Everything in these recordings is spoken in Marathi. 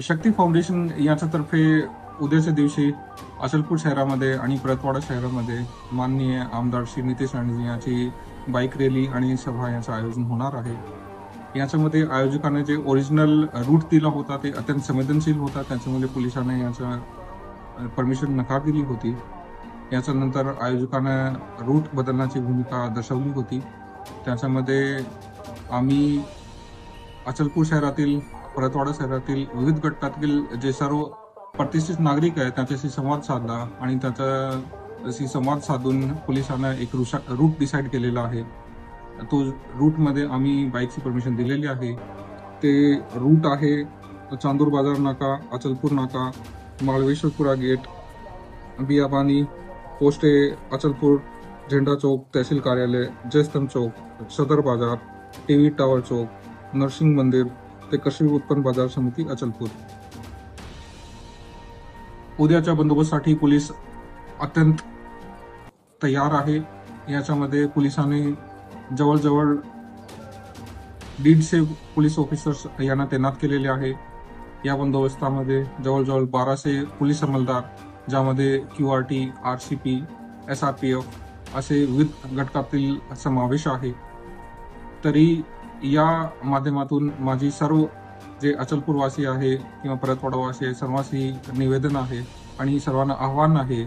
शक्ती फाउंडेशन यांच्यातर्फे उद्याच्या दिवशी अचलपूर शहरामध्ये आणि परतवाडा शहरामध्ये माननीय आमदार श्री नितेश राणे यांची बाईक रॅली आणि सभा यांचं आयोजन होणार आहे। याच्यामध्ये आयोजकांनी जे ओरिजिनल रूट दिला होता ते अत्यंत संवेदनशील होता, त्याच्यामध्ये पोलिसांनी याचा परमिशन नकार दिली होती। याच्यानंतर आयोजकांना रूट बदलण्याची भूमिका दर्शवली होती। त्याच्यामध्ये आम्ही अचलपूर शहरातील, परतवाडा शहरातील विविध गटातील जे सर्व प्रतिष्ठित नागरिक आहेत त्यांच्याशी संवाद साधला आणि त्याच्याशी संवाद साधून पोलिसांना एक रूट डिसाईड केलेला आहे। तो रूटमध्ये आम्ही बाईकची परमिशन दिलेली आहे। ते रूट आहे चांदूर बाजार नाका, अचलपूर नाका, माळवेश्वरपुरा गेट, बियाबानी, पोस्टे अचलपूर, झेंडा चौक, तहसील कार्यालय, जयस्तंभ चौक, सदर बाजार, टीव्ही टावर चौक, नरसिंह मंदिर ते कृषी उत्पन्न बाजार समिती अचलपूर। उद्याच्या बंदोबस्तासाठी पोलीस अत्यंत तयार आहे। याच्यामध्ये पोलिसांनी जवळजवळ 150 पोलीस ऑफिसर्स यांना तैनात केलेले आहे। या बंदोबस्तामध्ये जवळजवळ 1200 पोलीस अंमलदार, ज्यामध्ये QRT, RCP, SRPF असे विविध घटकातील समावेश आहे। तरी या माध्यमातून माझी सर्व जे अचलपूरवासी आहे किंवा परतवाडावासी आहे सर्वांशी निवेदन आहे आणि सर्वांना आव्हान आहे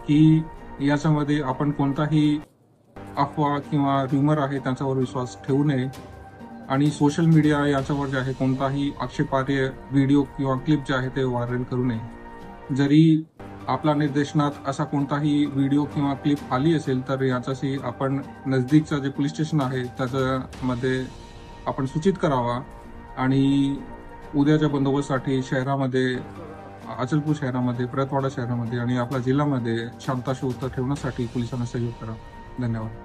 की याच्यामध्ये आपण कोणताही अफवा किंवा र्युमर आहे त्यांच्यावर विश्वास ठेवू नये आणि सोशल मीडिया याच्यावर जे आहे कोणताही आक्षेपार्ह व्हिडिओ किंवा क्लिप जे आहे ते व्हायरल करू नये। जरी आपला निर्देशनात असा कोणताही व्हिडिओ किंवा क्लिप आली असेल तर याच्याशी आपण नजदीकचा जे पोलीस स्टेशन आहे त्याच्यामध्ये आपण सूचित करावा आणि उद्याच्या बंदोबस्तासाठी शहरामध्ये, अचलपूर शहरामध्ये, परतवाडा शहरामध्ये आणि आपल्या जिल्ह्यामध्ये शांतता ठेवण्यासाठी पोलिसांना सहयोग करा। धन्यवाद।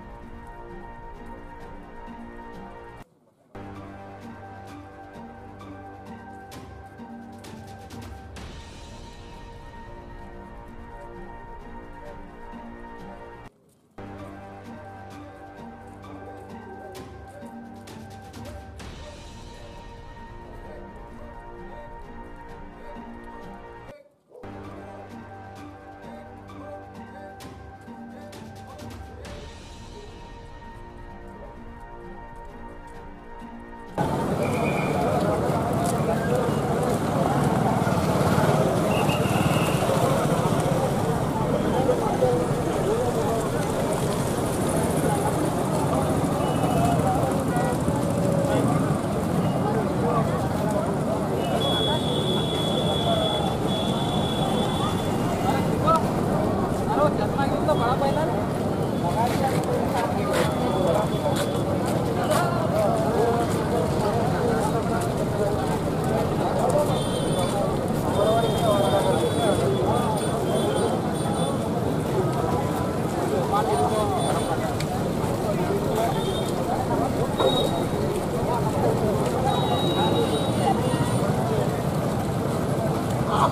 हाँ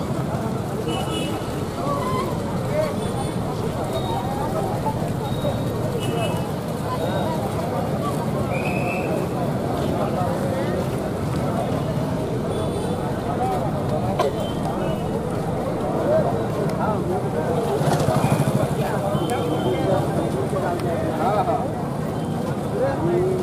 हाँ